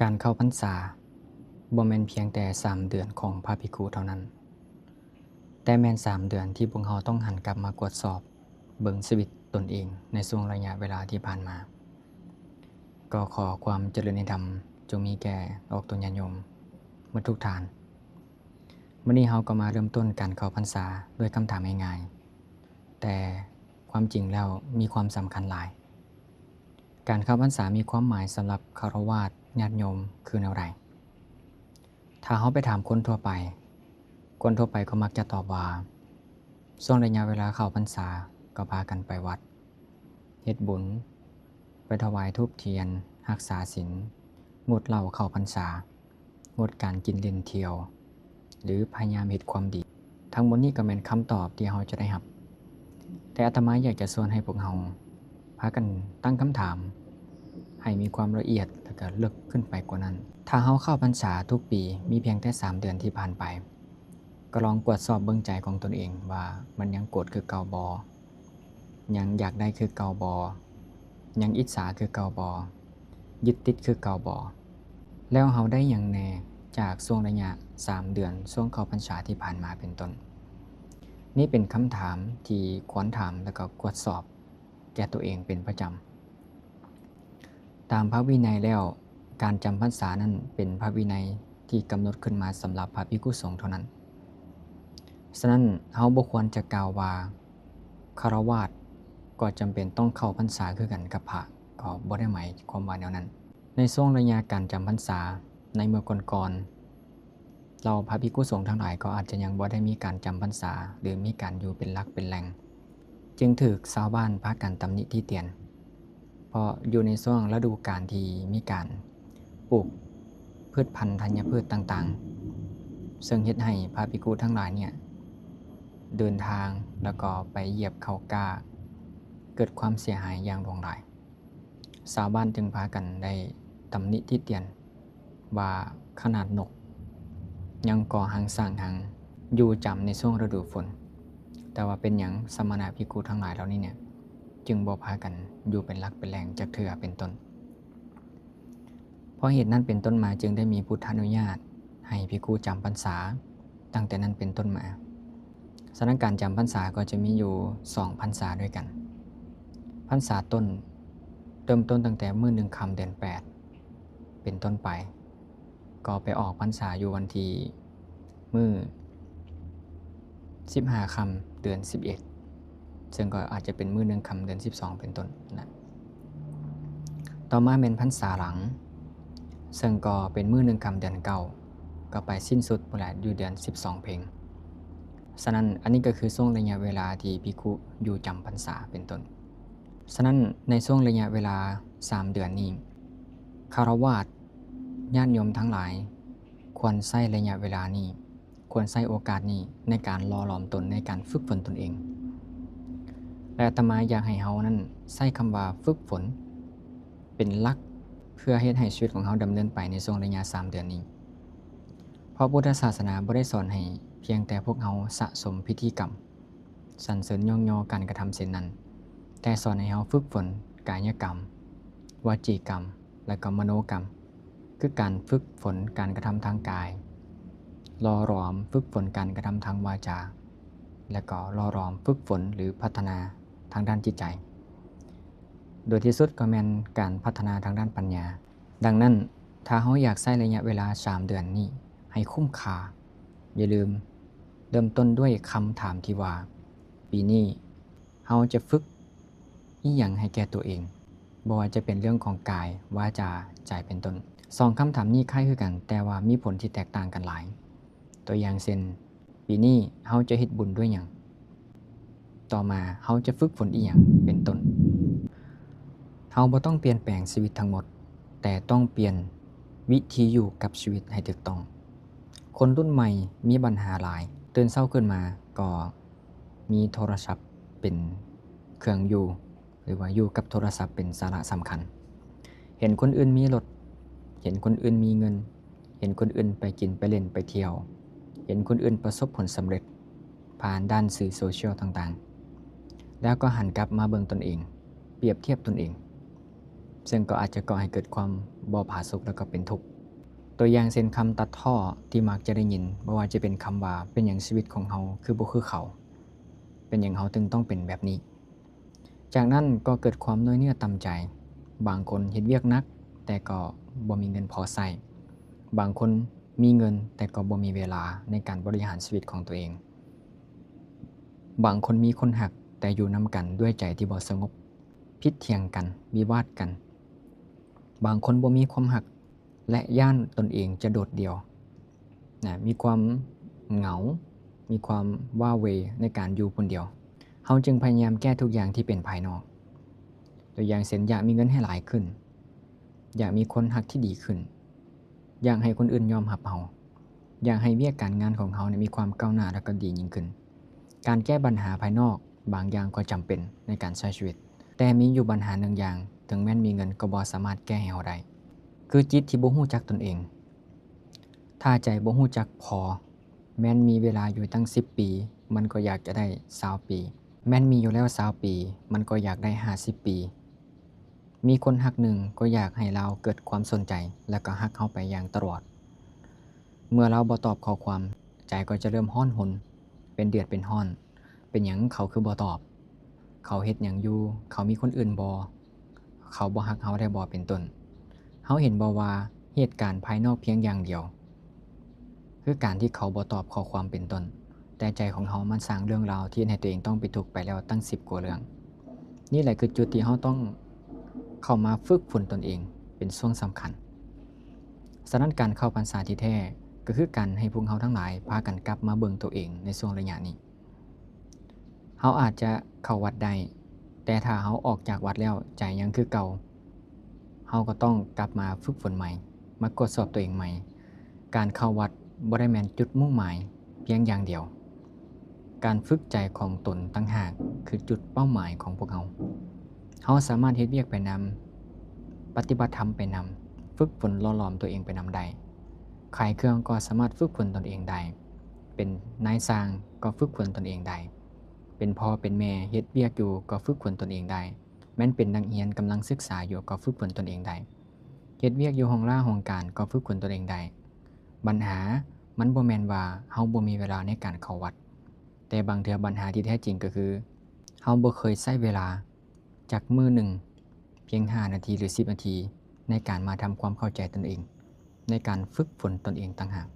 การเข้าพรรษาบ่แม่นเพียงแต่3 เดือนของพระภิกขุเท่านั้น แต่แม่น3 เดือนที่พวกเราต้องหันกลับมากวดสอบเบิ่งชีวิตตนเองในช่วงระยะเวลาที่ผ่านมา ก็ขอความเจริญในธรรมจงมีแก่ออกตนญาติโยมหมดทุกฐานมื้อนี้เราก็มาเริ่มต้นการเข้าพรรษาด้วยคำถามง่ายๆแต่ความจริงแล้วมีความสำคัญหลาย การเข้าพรรษามีความหมายสำหรับฆราวาสญาติโยมคือแนวใดถ้าเราไปถามคนทั่วไปก็มักจะตอบว่าช่วงระยะเวลาเข้าพรรษาก็พากันไปวัดเฮ็ดบุญไปถวายธูปเทียนรักษาศีลงดเหล้าเข้าพรรษางดการกินเล่นเที่ยวหรือพยายามเฮ็ดความดีทั้งหมดนี้ก็แม่นคำตอบที่เราจะได้รับแต่อาตมาอยากจะชวนให้พวกเราพากันตั้งคำถามให้มีความละเอียดและก็ลึกขึ้นไปกว่านั้นถ้าเราเข้าพรรษาทุกปีมีเพียงแต่3 เดือนที่ผ่านไปก็ลองตรวจสอบเบิ่งใจของตนเองว่ามันยังโกรธคือเก่าบ่ยังอยากได้คือเก่าบ่ยังอิจฉาคือเก่าบ่ยึดติดคือเก่าบ่แล้วเราได้หยังแน่จากช่วงระยะ3 เดือนช่วงเข้าพรรษาที่ผ่านมาเป็นต้นนี่เป็นคำถามที่ควรถามแล้วก็ตรวจสอบแก่ตัวเองเป็นประจำตามพระวินัยแล้วการจำพรรษานั้นเป็นพระวินัยที่กำหนดขึ้นมาสำหรับพระภิกขุสงฆ์เท่านั้นฉะนั้นเราบ่ควรจะกล่าวว่าฆราวาสก็จำเป็นต้องเข้าพรรษาคือกันกับพระก็บ่ได้หมายความว่าแนวนั้นในช่วงระยะการจำพรรษาในเมื่อก่อนๆเราพระภิกขุสงฆ์ทั้งหลายก็อาจจะยังบ่ได้มีการจำพรรษาหรือมีการอยู่เป็นหลักเป็นแหล่งจึงถูกชาวบ้านพากันตำหนิติเตียนเพราะอยู่ในช่วงฤดูกาลที่มีการปลูกพืชพันธุ์ธัญพืชต่างๆซึ่งเฮ็ดให้พระภิกขุทั้งหลายเนี่ยเดินทางแล้วก็ไปเหยียบเขากล้าเกิดความเสียหายอย่างหลวงหลายชาวบ้านจึงพากันได้ตำหนิติเตียนว่าขนาดนกยังก่อหังสร้างหังอยู่จำในช่วงฤดูฝนแต่ว่าเป็นหยังสมณะภิกขุทั้งหลายเหล่านี้เนี่ยจึงบ่พากันอยู่เป็นหลักเป็นแหล่งจักเทื่อเป็นต้นเพราะเหตุนั้นเป็นต้นมาจึงได้มีพุทธานุญาตให้ภิกขุจำพรรษาตั้งแต่นั้นเป็นต้นมาสถานการณ์จำพรรษาก็จะมีอยู่2 พรรษาด้วยกันพรรษาต้นเริ่มต้นตั้งแต่มื้อ1ค่ำเดือน8เป็นต้นไปก็ไปออกพรรษาอยู่วันที่มื้อ15ค่ำเดือน11ซึ่งก็อาจจะเป็นมื้อ1ค่ำเดือน12เป็นต้นนะต่อมาเป็นพรรษาหลังซึ่งก็เป็นมื้อ1ค่ำเดือน9ก็ไปสิ้นสุดพุ่นแหละอยู่เดือน12เพ็งฉะนั้นอันนี้ก็คือช่วงระยะเวลาที่ภิกขุอยู่จำพรรษาเป็นต้นฉะนั้นในช่วงระยะเวลา3 เดือนนี้ฆราวาสญาติโยมทั้งหลายควรใช้ระยะเวลานี้ควรใช้โอกาสนี้ในการหล่อหลอมตนในการฝึกฝนตนเองและอาตมาอยากให้เฮานั้นใช้คำว่าฝึกฝนเป็นหลักเพื่อเฮ็ดให้ชีวิตของเฮาดำเนินไปในช่วงระยะ3 เดือนนี้เพราะพุทธศาสนาบ่ได้สอนให้เพียงแต่พวกเฮาสะสมพิธีกรรมสรรเสริญย่องยอการกระทำเช่นนั้นแต่สอนให้เฮาฝึกฝนกายกรรมวจีกรรมและก็มโนกรรมคือการฝึกฝนการกระทำทางกายหล่อหลอมฝึกฝนการกระทำทางวาจาและก็หล่อหลอมฝึกฝนหรือพัฒนาทางด้านจิตใจโดยที่สุดก็แม่นการพัฒนาทางด้านปัญญาดังนั้นถ้าเฮาอยากใช้ระยะเวลา3 เดือนนี้ให้คุ้มค่าอย่าลืมเริ่มต้นด้วยคำถามที่ว่าปีนี้เฮาจะฝึกอิหยังให้แก่ตัวเองบ่ว่าจะเป็นเรื่องของกายวาจาใจเป็นต้น2 คำถามนี้คล้ายคือกันแต่ว่ามีผลที่แตกต่างกันหลายตัวอย่างเช่นปีนี้เฮาจะเฮ็ดบุญด้วยหยังต่อมาเฮาจะฝึกฝนอิหยังเป็นต้นเฮาบ่ต้องเปลี่ยนแปลงชีวิตทั้งหมดแต่ต้องเปลี่ยนวิธีอยู่กับชีวิตให้ถูกต้องคนรุ่นใหม่มีปัญหาหลายตื่นเช้าขึ้นมาก็มีโทรศัพท์เป็นเครื่องอยู่หรือว่าอยู่กับโทรศัพท์เป็นสาระสำคัญเห็นคนอื่นมีรถเห็นคนอื่นมีเงินเห็นคนอื่นไปกินไปเล่นไปเที่ยวเห็นคนอื่นประสบผลสำเร็จผ่านด้านสื่อโซเชียลต่างๆแล้วก็หันกลับมาเบิ่งตนเองเปรียบเทียบตนเอง ซึ่งก็อาจจะก่อให้เกิดความบ่ผาสุกแล้วก็เป็นทุกข์ตัวอย่างเช่นคำตัดพ้อที่มักจะได้ยินบ่ว่าจะเป็นคำว่าเป็นหยังชีวิตของเฮาคือบ่คือเขาเป็นหยังเฮาถึงต้องเป็นแบบนี้จากนั้นก็เกิดความน้อยเนื้อต่ำใจบางคนเฮ็ดเวียกหนักแต่ก็บ่มีเงินพอใช้บางคนมีเงินแต่ก็บ่มีเวลาในการบริหารชีวิตของตัวเองบางคนมีคนหักแต่อยู่นำกันด้วยใจที่บ่สงบผิดเถียงกันวิวาทกันบางคนบ่มีความหักและย้านตนเองจะโดดเดี่ยวมีความเหงามีความว้าเหวในการอยู่คนเดียวเฮาจึงพยายามแก้ทุกอย่างที่เป็นภายนอกตัวอย่างเช่นอยากมีเงินให้หลายขึ้นอยากมีคนหักที่ดีขึ้นอยากให้คนอื่นยอมรับเฮาอยากให้เวียกการงานของเฮามีความก้าวหน้าและก็ดียิ่งขึ้นการแก้ปัญหาภายนอกบางอย่างก็จำเป็นในการใช้ชีวิตแต่มีอยู่ปัญหาหนึ่งอย่างถึงแม้นมีเงินก็บ่สามารถแก้ให้เฮาได้คือจิตที่บ่รู้จักตนเองถ้าใจบ่รู้จักพอแม้นมีเวลาอยู่ตั้ง10ปีมันก็อยากจะได้20ปีแม้นมีอยู่แล้ว20ปีมันก็อยากได้50ปีมีคนฮักหนึ่งก็อยากให้เราเกิดความสนใจแล้วก็ฮักเฮาไปอย่างตลอดเมื่อเราบ่ตอบข้อความใจก็จะเริ่มร้อนรนเป็นเดือดเป็นร้อนเป็นหยังเขาคือบ่ตอบเขาเฮ็ดหยังอยู่เขามีคนอื่นบ่เขาบ่ฮักเฮาได้บ่เป็นต้นเฮาเห็นบ่ว่าเหตุการณ์ภายนอกเพียงอย่างเดียวคือการที่เขาบ่ตอบข้อความเป็นต้นแต่ใจของเฮามันสร้างเรื่องราวที่ให้ตัวเองต้องไปทุกข์ไปแล้วตั้ง10กว่าเรื่องนี่แหละคือจุดที่เฮาต้องเข้ามาฝึกฝนตนเองเป็นช่วงสำคัญฉะนั้นการเข้าพรรษาที่แท้ก็คือการให้พวกเฮาทั้งหลายพากันกลับมาเบิ่งตัวเองในช่วงระยะนี้เฮาอาจจะเข้าวัดได้แต่ถ้าเฮาออกจากวัดแล้วใจยังคือเก่าเฮาก็ต้องกลับมาฝึกฝนใหม่มากดสอบตัวเองใหม่การเข้าวัดบ่ได้แม่นจุดมุ่งหมายเพียงอย่างเดียวการฝึกใจของตนต่างหากคือจุดเป้าหมายของพวกเฮาเฮาสามารถเฮ็ดเวียกไปนำปฏิบัติธรรมไปนำฝึกฝนหล่อหลอมตัวเองไปนำได้ขายเครื่องก็สามารถฝึกฝนตนเองได้เป็นนายสร้างก็ฝึกฝนตนเองได้เป็นพ่อเป็นแม่เฮ็ดเวียกอยู่ก็ฝึกฝนตนเองได้แม้นเป็นนักเรียนกำลังศึกษาอยู่ก็ฝึกฝนตนเองได้เฮ็ดเวียกอยู่ห้องล่าห้องการก็ฝึกฝนตนเองได้ปัญหามันบ่แม่นว่าเฮาบ่มีเวลาในการเข้าวัดแต่บางเทื่อปัญหาที่แท้จริงก็คือเฮาบ่เคยใช้เวลาจากมื้อหนึ่งเพียง5นาทีหรือ10นาทีในการมาทำความเข้าใจตนเองในการฝึกฝนตนเองต่างหาก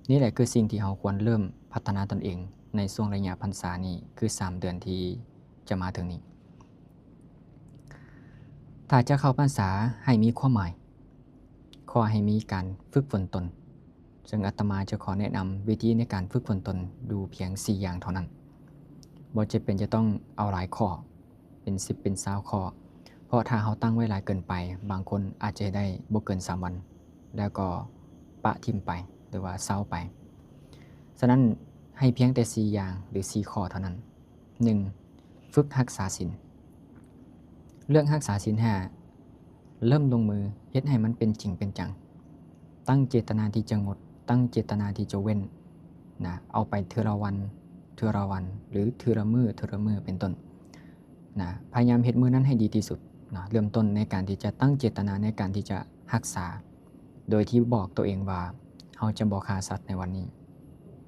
นี่แหละคือสิ่งที่เฮาควรเริ่มพัฒนาตนเองในช่วงระยะพรรษานี้คือ3เดือนที่จะมาถึงนี้ถ้าจะเข้าพรรษาให้มีความหมายขอให้มีการฝึกฝนตนซึ่งอาตมาจะขอแนะนำวิธีในการฝึกฝนตนดูเพียง4อย่างเท่านั้นบ่จำเป็นจะต้องเอาหลายข้อเป็น10เป็น20ข้อเพราะถ้าเฮาตั้งไว้หลายเกินไปบางคนอาจจะได้บ่เกิน3วันแล้วก็ปะทิ่มไปหรือว่าเซาไปฉะนั้นให้เพียงแต่4อย่างหรือ4ข้อเท่านั้น 1. ฝึกรักษาศีลเรื่องรักษาศีล5เริ่มลงมือเฮ็ดให้มันเป็นจริงเป็นจังตั้งเจตนาที่จะงดตั้งเจตนาที่จะเว้นเอาไปเทื่อละวันเทื่อละวันหรือเทื่อละมื้อเทื่อละมื้อเป็นต้นพยายามเฮ็ดมื้อนั้นให้ดีที่สุดเริ่มต้นในการที่จะตั้งเจตนาในการที่จะรักษาโดยที่บอกตัวเองว่าเฮาจะบ่ฆ่าสัตว์ในวันนี้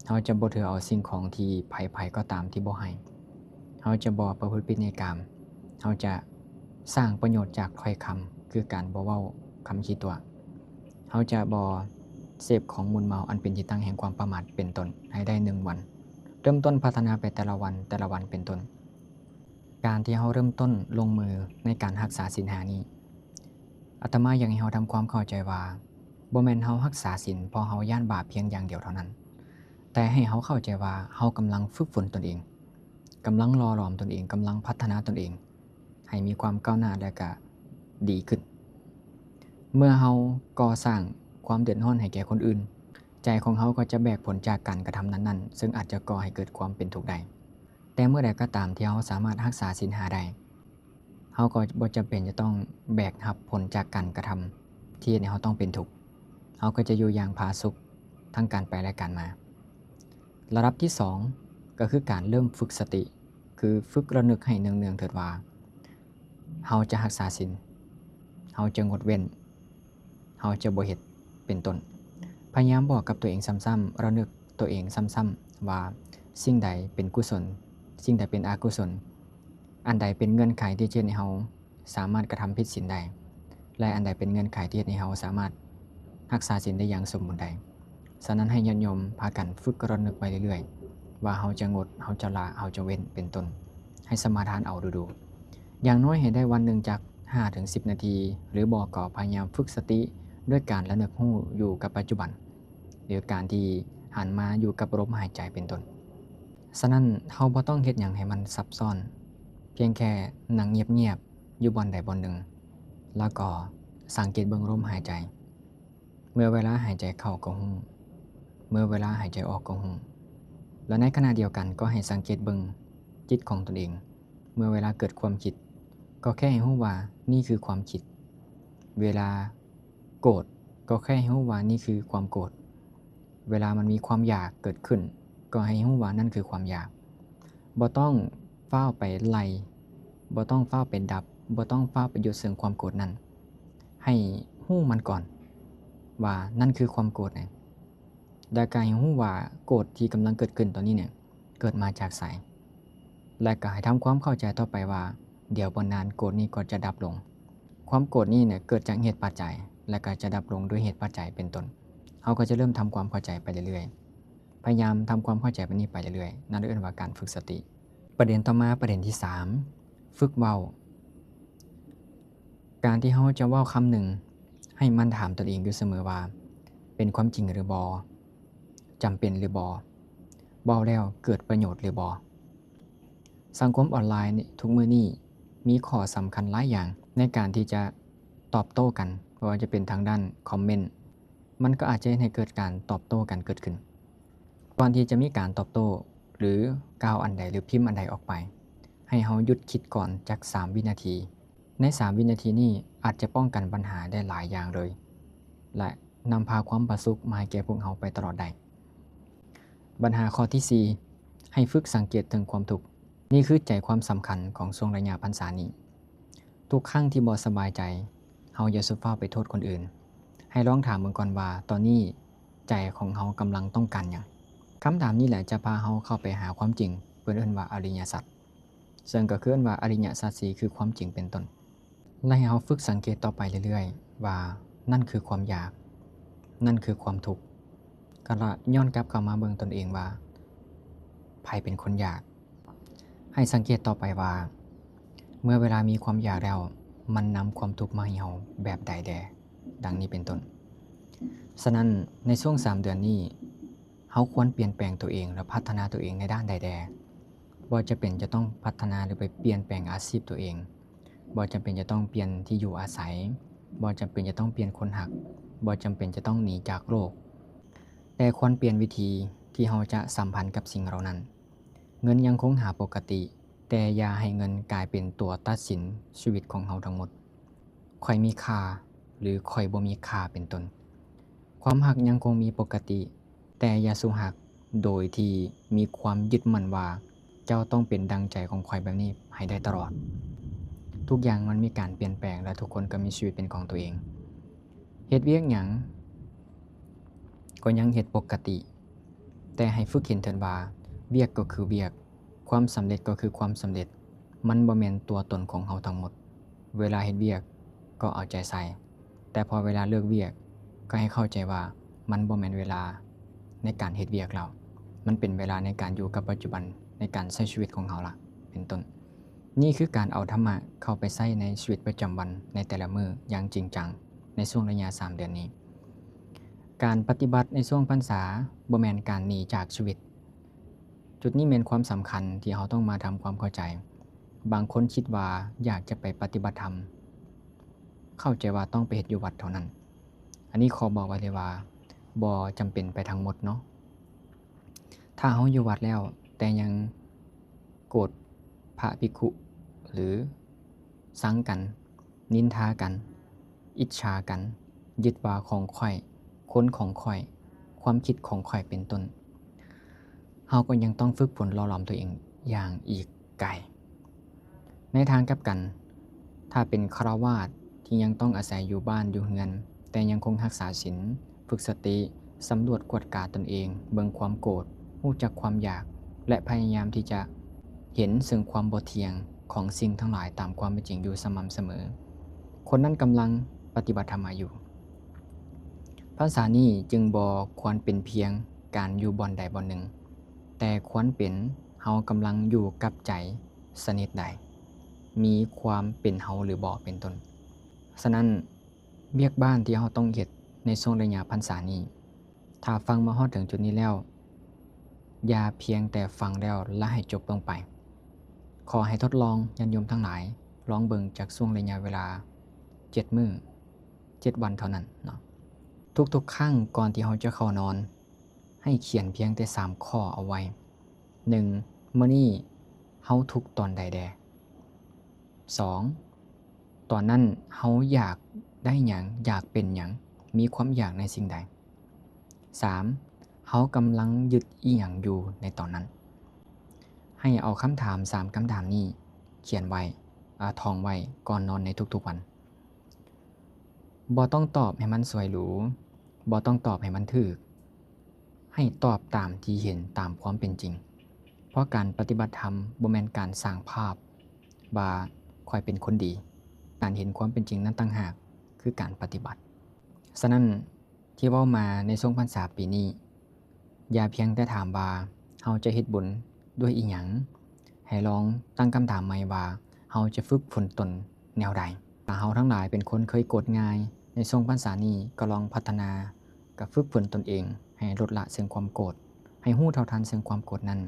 เฮาจะบ่ถือเอาสิ่งของที่ไผๆก็ตามที่บ่ให้เฮาจะบ่ประพฤติผิดในกามเฮาจะสร้างประโยชน์จากถ้อยคำคือการบ่เว้าคำขี้ตัวเฮาจะบ่เสพของมึนเมาอันเป็นที่ตั้งแห่งความประมาทเป็นต้นให้ได้1วันเริ่มต้นพัฒนาไปแต่ละวันเป็นต้นการที่เฮาเริ่มต้นลงมือในการรักษาศีล5นี้อาตมาอยากให้เฮาทำความเข้าใจว่าบ่แม่นเฮารักษาศีลเพราะเฮาย้านบาปเพียงอย่างเดียวเท่านั้นแต่ให้เฮาเข้าใจว่าเฮากำลังฝึกฝนตนเองกำลังหล่อหลอมตนเองกำลังพัฒนาตนเองให้มีความก้าวหน้าและก็ดีขึ้นเมื่อเฮาก่อสร้างความเดือดร้อนให้แก่คนอื่นใจของเฮาก็จะแบกผลจากการกระทำนั้นๆซึ่งอาจจะก่อให้เกิดความเป็นทุกข์ได้แต่เมื่อใดก็ตามที่เฮาสามารถรักษาศีล5ได้เฮาก็บ่จำเป็นจะต้องแบกรับผลจากการกระทำที่เฮ็ดให้เฮาต้องเป็นทุกข์เฮาก็จะอยู่อย่างผาสุกทั้งการไปและการมาระดับที่2ก็คือการเริ่มฝึกสติคือฝึกระลึกให้เนืองๆเถิดว่าเฮาจะรักษาศีล เฮาจะงดเว้นเฮาจะบ่เฮ็ดเป็นต้นพยายามบอกกับตัวเองซ้ำๆระลึกตัวเองซ้ำๆว่าสิ่งใดเป็นกุศลสิ่งใดเป็นอกุศลอันใดเป็นเงื่อนไขที่จะเฮ็ดให้เฮาสามารถกระทำผิดศีลได้และอันใดเป็นเงื่อนไขที่เฮ็ดให้เฮาสามารถรักษาศีลได้อย่างสมบูรณ์ได้ฉะนั้นให้ญาติโยมพากันฝึกระลึกไว้เรื่อยๆว่าเฮาจะงดเฮาจะละเฮาจะเว้นเป็นต้นให้สมาทานเอาดูๆอย่างน้อยให้ได้วันหนึ่งจาก 5-10 นาทีหรือบ่ก็พยายามฝึกสติด้วยการระลึกรู้อยู่กับปัจจุบันหรือการที่หันมาอยู่กับลมหายใจเป็นต้นฉะนั้นเฮาบ่ต้องเฮ็ดหยังให้มันซับซ้อนเพียงแค่นั่งเงียบๆอยู่บ่อนใดบ่อนหนึ่งแล้วก็สังเกตเบิ่งลมหายใจเมื่อเวลาหายใจเข้าก็รู้เมื่อเวลาหายใจออกก็รู้และในขณะเดียวกันก็ให้สังเกตเบิ่งจิตของตนเองเมื่อเวลาเกิดความคิดก็แค่ให้รู้ว่านี่คือความคิดเวลาโกรธก็แค่ให้รู้ว่านี่คือความโกรธเวลามันมีความอยากเกิดขึ้นก็ให้รู้ว่านั่นคือความอยากบ่ต้องฟ้าวไปไล่บ่ต้องฟ้าวไปดับบ่ต้องฟ้าวไปหยุดซึ่งความโกรธนั้นให้รู้มันก่อนว่านั่นคือความโกรธนะและก็ให้รู้ว่าโกรธที่กำลังเกิดขึ้นตอนนี้เนี่ยเกิดมาจากไสและก็ให้ทำความเข้าใจต่อไปว่าเดี๋ยวบ่นานโกรธนี้ก็จะดับลงความโกรธนี้เนี่ยเกิดจากเหตุปัจจัยและก็จะดับลงด้วยเหตุปัจจัยเป็นต้นเราก็จะเริ่มทำความเข้าใจไปเรื่อยๆพยายามทำความเข้าใจแบบนี้ไปเรื่อยๆนั่นเรียกว่าการฝึกสติประเด็นต่อมาประเด็นที่3ฝึกเว้าการที่เราจะเว้าคำหนึ่งให้มันถามตนเองอยู่เสมอว่าเป็นความจริงหรือบ่จำเป็นหรือบ่เว้าแล้วเกิดประโยชน์หรือบ่สังคมออนไลน์ทุกมื้อนี้มีข้อสำคัญหลายอย่างในการที่จะตอบโต้กันบ่ว่าจะเป็นทางด้านคอมเมนต์มันก็อาจจะให้เกิดการตอบโต้กันเกิดขึ้นก่อนที่จะมีการตอบโต้หรือกล่าวอันใดหรือพิมพ์อันใดออกไปให้เราหยุดคิดก่อนจัก3วินาทีใน3วินาทีนี้อาจจะป้องกันปัญหาได้หลายอย่างเลยและนำพาความประสุขมาให้แก่พวกเราไปตลอดได้ปัญหาข้อที่4ให้ฝึกสังเกตถึงความทุกข์นี่คือใจความสำคัญของช่วงระยะพรรษานี้ทุกครั้งที่บ่สบายใจเฮาอย่าสุฟ้าวไปโทษคนอื่นให้ลองถามเบิ่งก่อนว่าตอนนี้ใจของเฮากำลังต้องการหยังคำถามนี้แหละจะพาเฮาเข้าไปหาความจริงเพิ่นเอิ้นว่าอริยสัจซึ่งก็คือว่าอริยสัจ4คือความจริงเป็นต้นและให้เฮาฝึกสังเกตต่อไปเรื่อยๆว่านั่นคือความอยากนั่นคือความทุกข์ก็ละย้อนกลับเข้ามาเบิ่งตนเองว่าไผเป็นคนอยากให้สังเกตต่อไปว่าเมื่อเวลามีความอยากแล้วมันนำความทุกข์มาให้เฮาแบบใดแดดังนี้เป็นต้นฉะนั้นในช่วง3เดือนนี้เฮาควรเปลี่ยนแปลงตัวเองและพัฒนาตัวเองในด้านใดแดบ่จะเป็นจะต้องพัฒนาหรือไปเปลี่ยนแปลงอาชีพตัวเองบ่จำเป็นจะต้องเปลี่ยนที่อยู่อาศัยบ่จำเป็นจะต้องเปลี่ยนคนรักบ่จำเป็นจะต้องหนีจากโลกแต่ควรเปลี่ยนวิธีที่เฮาจะสัมพันธ์กับสิ่งเหล่านั้นเงินยังคงหาปกติแต่อย่าให้เงินกลายเป็นตัวตัดสินชีวิตของเฮาทั้งหมดค่อยมีค่าหรือค่อยบ่มีค่าเป็นต้นความรักยังคงมีปกติแต่อย่าสุรักโดยที่มีความยึดมั่นว่าเจ้าต้องเป็นดังใจของข้อยแบบนี้ให้ได้ตลอดทุกอย่างมันมีการเปลี่ยนแปลงและทุกคนก็มีชีวิตเป็นของตัวเองเฮ็ดเวียกหยังก็ยังเฮ็ดปกติแต่ให้ฝึกเห็นเถิดว่าเวียกก็คือเวียกความสำเร็จก็คือความสำเร็จมันบ่แม่นตัวตนของเฮาทั้งหมดเวลาเฮ็ดเวียกก็เอาใจใส่แต่พอเวลาเลิกเวียกก็ให้เข้าใจว่ามันบ่แม่นเวลาในการเฮ็ดเวียกแล้วมันเป็นเวลาในการอยู่กับปัจจุบันในการใช้ชีวิตของเฮาล่ะเป็นต้นนี่คือการเอาธรรมะเข้าไปใช้ในชีวิตประจำวันในแต่ละมื้ออย่างจริงจังในช่วงระยะ3เดือนนี้การปฏิบัติในช่วงพรรษาบ่แม่นการหนีจากชีวิตจุดนี้เป็นความสำคัญที่เราต้องมาทำความเข้าใจบางคนคิดว่าอยากจะไปปฏิบัติธรรมเข้าใจว่าต้องไปเฮ็ดอยู่วัดเท่านั้นอันนี้ขอบอกไว้เลยว่าบ่จำเป็นไปทั้งหมดเนาะถ้าเราอยู่วัดแล้วแต่ยังโกรธพระภิกขุหรือซังกันนินทากันอิจฉากันยึดว่าของข้อยคนของข้อยความคิดของข้อยเป็นต้นเฮาก็ยังต้องฝึกฝนหล่อหลอมตัวเองอย่างอีกไกลในทางกลับกันถ้าเป็นฆราวาสถ์ ที่ยังต้องอาศัยอยู่บ้านอยู่เรือน แต่ยังคงรักษาศีลฝึกสติสำรวจกวดกาตนเองเบิ่งความโกรธรู้จักความอยากและพยายามที่จะเห็นซึ่งความบ่เที่ยงของสิ่งทั้งหลายตามความเป็นจริงอยู่สม่ำเสมอคนนั้นกำลังปฏิบัติธรรมอยู่ภาษานี้จึงบ่ควรเป็นเพียงการอยู่บ่อนใดบ่อนหนึ่งแต่ควรเป็นเฮากำลังอยู่กับใจสนิทใดมีความเป็นเฮาหรือบ่เป็นต้นฉะนั้นเวียกบ้านที่เฮาต้องเฮ็ดในช่วงระยะพรรษานี้ถ้าฟังมาฮอดถึงจุดนี้แล้วอย่าเพียงแต่ฟังแล้วและให้จบลงไปขอให้ทดลองญาติโยมทั้งหลายลองเบิ่งจากช่วงระยะเวลา7มื้อ7วันเท่านั้นเนาะทุกๆครั้งก่อนที่เฮาจะเข้านอนให้เขียนเพียงแต่3ข้อเอาไว้1มื้อนี้เฮาทุกข์ตอนใดแด2ตอนนั้นเฮาอยากได้หยังอยากเป็นหยังมีความอยากในสิ่งใด3เฮากำลังยึดอิหยังอยู่ในตอนนั้นให้เอาคำถาม3คำถามนี้เขียนไว้ท่องไว้ก่อนนอนในทุกๆวันบ่ต้องตอบให้มันสวยหรูบ่ต้องตอบให้มันถูกให้ตอบตามที่เห็นตามความเป็นจริงเพราะการปฏิบัติธรรมบ่แม่นการสร้างภาพว่าข้อยเป็นคนดีการเห็นความเป็นจริงนั้นต่างหากคือการปฏิบัติฉะนั้นที่เว้ามาในช่วงพรรษาปีนี้อย่าเพียงแต่ถามว่าเฮาจะเฮ็ดบุญด้วยอิหยังให้ลองตั้งคำถามใหม่ว่าเฮาจะฝึกฝนตนแนวใดถ้าเฮาทั้งหลายเป็นคนเคยโกรธง่ายในช่วงพรรษานี้ก็ลองพัฒนากับฝึกฝนตนเองให้ลดละซึ่งความโกรธให้รู้เท่าทันซึ่งความโกรธนั้น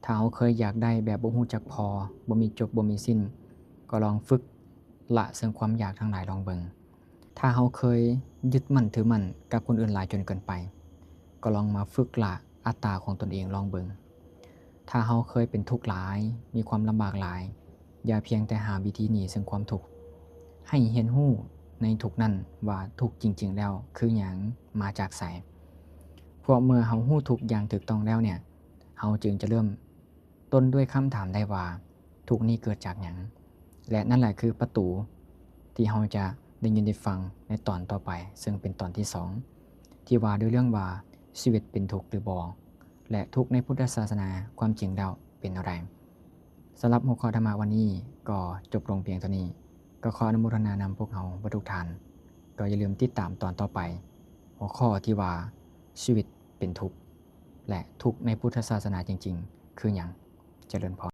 ถ้าเฮาเคยอยากได้แบบบ่รู้จักพอบ่มีจบบ่มีสิ้นก็ลองฝึกละซึ่งความอยากทั้งหลายลองเบิ่งถ้าเฮาเคยยึดมั่นถือมั่นกับคนอื่นหลายจนเกินไปก็ลองมาฝึกละอัตตาของตนเองลองเบิ่งถ้าเฮาเคยเป็นทุกข์หลายมีความลำบากหลายอย่าเพียงแต่หาวิธีหนีซึ่งความทุกข์ให้เห็นรู้ในทุกข์นั้นว่าทุกข์จริงๆแล้วคือหยังมาจากไสเพราะเมื่อเฮารู้ทุกอย่างถูกต้องแล้วเนี่ยเฮาจึงจะเริ่มต้นด้วยคำถามได้ว่าทุกข์นี้เกิดจากหยังและนั่นแหละคือประตูที่เฮาจะได้ยินได้ฟังในตอนต่อไปซึ่งเป็นตอนที่2ที่ว่าด้วยเรื่องว่าชีวิตเป็นทุกข์หรือบ่และทุกข์ในพุทธศาสนาความจริงแล้วเป็นอะไรสำหรับหัวข้อธรรมะวันนี้ก็จบลงเพียงเท่านี้ก็ขออนุโมทนานำพวกเฮาทุกท่านก็อย่าลืมติดตามตอนต่อไปหัวข้อที่ว่าชีวิตเป็นทุกข์และทุกข์ในพุทธศาสนาจริงๆคือหยังเจริญพร